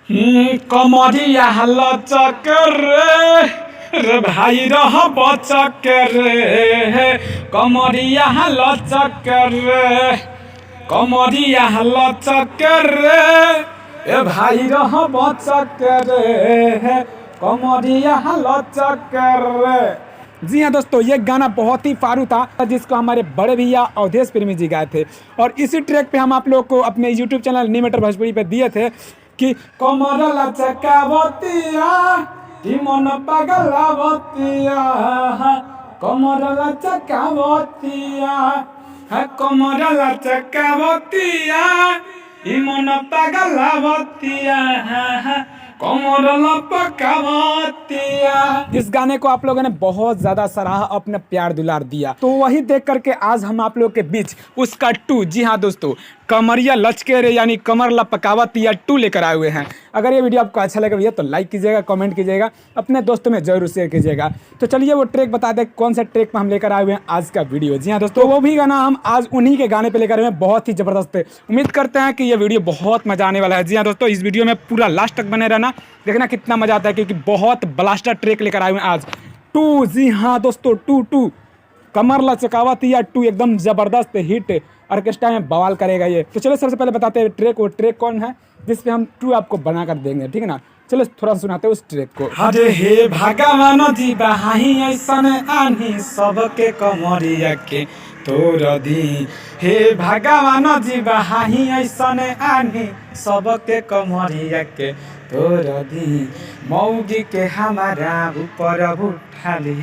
कमरिया लचकर रे भाई रह बचकर कमरिया लचकर कमरिया लचकर ए भाई रह बचकर कमरिया लचकर। जी हाँ दोस्तों, ये गाना बहुत ही फारू था जिसको हमारे बड़े भैया अवधेश प्रेमी जी गाए थे और इसी ट्रैक पे हम आप लोग को अपने यूट्यूब चैनल नीमेटर भोजपुरी पे दिए थे कि कमर लचकावतिया कि मन पगलावतिया कमर लचकावतिया कमर लचकावतिया ई मन पगलावतिया कमर लचकावतिया। इस गाने को आप लोगों ने बहुत ज्यादा सराहा, अपने प्यार दुलार दिया, तो वही देख करके आज हम आप लोग के बीच उसका 2, जी हाँ दोस्तों, कमरिया लचके रे यानी कमर लपकावतिया 2 लेकर आए हुए हैं। अगर ये वीडियो आपको अच्छा लगे भैया तो लाइक कीजिएगा, कमेंट कीजिएगा, अपने दोस्तों में जरूर शेयर कीजिएगा। तो चलिए वो ट्रैक बता दें कौन सा ट्रैक पर हम लेकर आए हुए हैं आज का वीडियो। जी हाँ दोस्तों, वो भी गाना हम आज उन्हीं के गाने पे लेकर आए हैं, बहुत ही जबरदस्त है। उम्मीद करते हैं कि ये वीडियो बहुत मजा आने वाला है। जी हाँ दोस्तों, इस वीडियो में पूरा लास्ट तक बने रहना, देखना कितना मजा आता है, क्योंकि बहुत ब्लास्टर ट्रैक लेकर आए हुए हैं आज 2। जी हाँ दोस्तों, 2 कमर लचकावतिया 2 एकदम जबरदस्त हिट, ऑर्केस्ट्रा में बवाल करेगा ये। तो चलो सबसे पहले बताते हैं ट्रैक, वो ट्रैक कौन है जिसपे हम 2 आपको बना कर देंगे, ठीक है ना। चलो थोड़ा सुनाते हैं उस ट्रैक को। हरे हे भगवान जी बहाई ऐसन आनी सबके कमरिया के तोर दी। हे भगवान जी बहाई ऐसन आनी सबके कमरिया के तोर दी। मौगी के हमारा ऊपर उठा ली,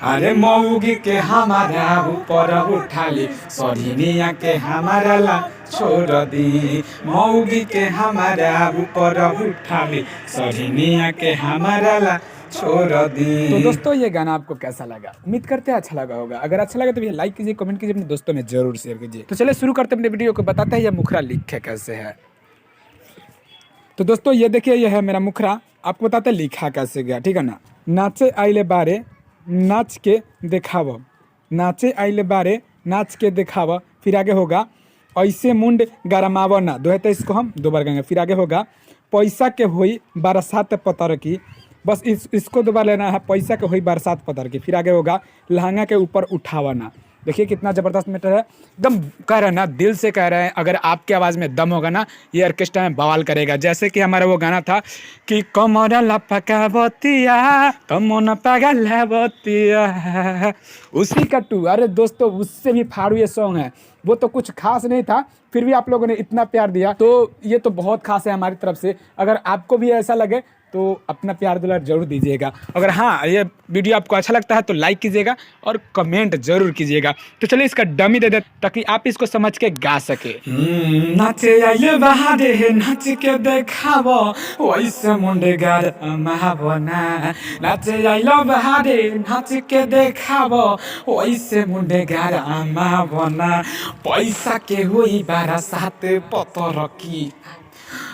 अरे मौगी के हमारा ऊपर उठा ली, सरिनिया के हमारा ला छोड़ दी। मौगी के हमारा ऊपर उठा ली, सरिनिया के हमारा ला छोड़ दी। तो दोस्तों ये गाना आपको कैसा लगा? उम्मीद करते हैं अच्छा लगा होगा। अगर अच्छा लगा तो भैया लाइक कीजिए, कमेंट कीजिए, अपने दोस्तों में जरूर शेयर कीजिए। तो चलिए शुरू करते हैं अपने वीडियो को, बताते हैं ये मुखरा लिखे कैसे है। तो दोस्तों ये देखिए, ये है मेरा मुखरा, आपको बताते हैं लिखा कैसे गया, ठीक है ना। नाचे आइले बारे नाच के दिखाव, नाचे आइले बारे नाच के दिखाव, फिर आगे होगा ऐसे मुंड गरमाव ना, 223 को हम 2 बार गाएंगे। फिर आगे होगा पैसा के होई बरसात पतर की, बस इसको 2 बार लेना है, पैसा के होई बरसात पतर की। फिर आगे होगा लहंगा के ऊपर उठावना। देखिए कितना ज़बरदस्त मैटर है, एकदम कह रहे हैं ना, दिल से कह रहे हैं। अगर आपके आवाज़ में दम होगा ना, ये ऑर्केस्ट्रा में बवाल करेगा। जैसे कि हमारा वो गाना था कि कमर लपकावतिया कमन पगलावतिया, उसी का 2। अरे दोस्तों उससे भी फाड़ू ये सॉन्ग है, वो तो कुछ खास नहीं था, फिर भी आप लोगों ने इतना प्यार दिया, तो ये तो बहुत खास है हमारी तरफ से। अगर आपको भी ऐसा लगे तो अपना प्यार दुलार जरूर दीजिएगा। अगर हाँ ये वीडियो आपको अच्छा लगता है तो लाइक कीजिएगा और कमेंट जरूर कीजिएगा। तो चलिए इसका डमी दे दे ताकि आप इसको समझ के गा सके। नाचे आइले बहारे नाच के देखाव, वैसे मुंडे गार महावना। नाचे आइले बहारे नाच के देखाव, वैसे मुंडे गार महावना। पैसा के होई बरसात पतर की,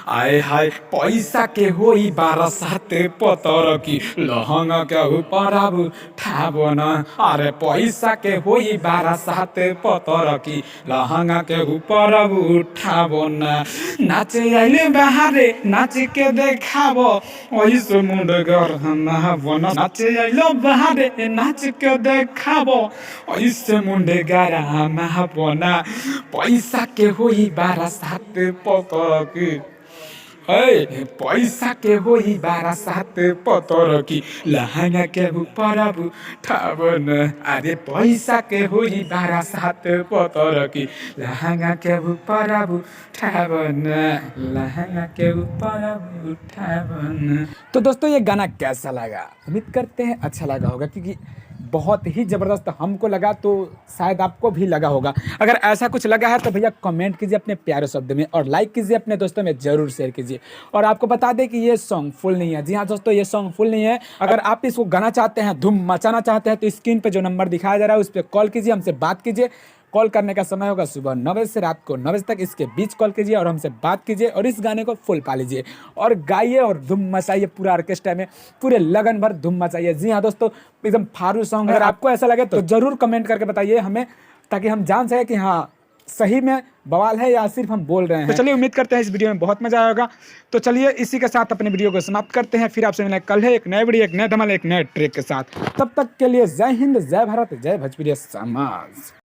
आए हाय पैसा के होई बरसात पतर की, लहंगा के ऊपर अब उठावन। अरे पैसा के होई बरसात पतर की, लहंगा के ऊपर अब उठावन। नाचे आइले बहारे नाच के देखाव, ऐसे मुंड गरमावन। नाचे आइले बहारे नाच के देखाव, ऐसे मुंड गरमावन। पैसा के होई बरसात पतर की, पैसा के होई बरसात पतर की, लहंगा के ऊपर अब उठावन। अरे पैसा के होई बरसात पतर की, लहंगा के ऊपर अब उठावन, लहंगा के ऊपर अब उठावन। तो दोस्तों ये गाना कैसा लगा? उम्मीद करते हैं अच्छा लगा होगा, क्योंकि बहुत ही ज़बरदस्त हमको लगा, तो शायद आपको भी लगा होगा। अगर ऐसा कुछ लगा है तो भैया कमेंट कीजिए अपने प्यारे शब्द में और लाइक कीजिए, अपने दोस्तों में ज़रूर शेयर कीजिए। और आपको बता दें कि ये सॉन्ग फुल नहीं है। जी हाँ दोस्तों, ये सॉन्ग फुल नहीं है। अगर आप इसको गाना चाहते हैं, धूम मचाना चाहते हैं, तो स्क्रीन पर जो नंबर दिखाया जा रहा है उस पर कॉल कीजिए, हमसे बात कीजिए। कॉल करने का समय होगा सुबह 9 बजे से रात को 9 बजे तक, इसके बीच कॉल कीजिए और हमसे बात कीजिए और इस गाने को फुल पा लीजिए और गाइए और धूम मचाइए पूरा ऑर्केस्ट्रा में, पूरे लगन भर धूम मचाइए। जी हाँ दोस्तों, एकदम फारू सॉन्ग। अगर आपको ऐसा लगे तो जरूर कमेंट करके बताइए हमें, ताकि हम जान सके कि हाँ सही में बवाल है या सिर्फ हम बोल रहे हैं। तो चलिए उम्मीद करते हैं इस वीडियो में बहुत मजा आएगा। तो चलिए इसी के साथ अपने वीडियो को समाप्त करते हैं, फिर आपसे मिलेंगे कल है एक नए वीडियो, एक नए धमाल, एक नए ट्रिक के साथ। तब तक के लिए जय हिंद, जय भारत, जय भोजपुरी समाज।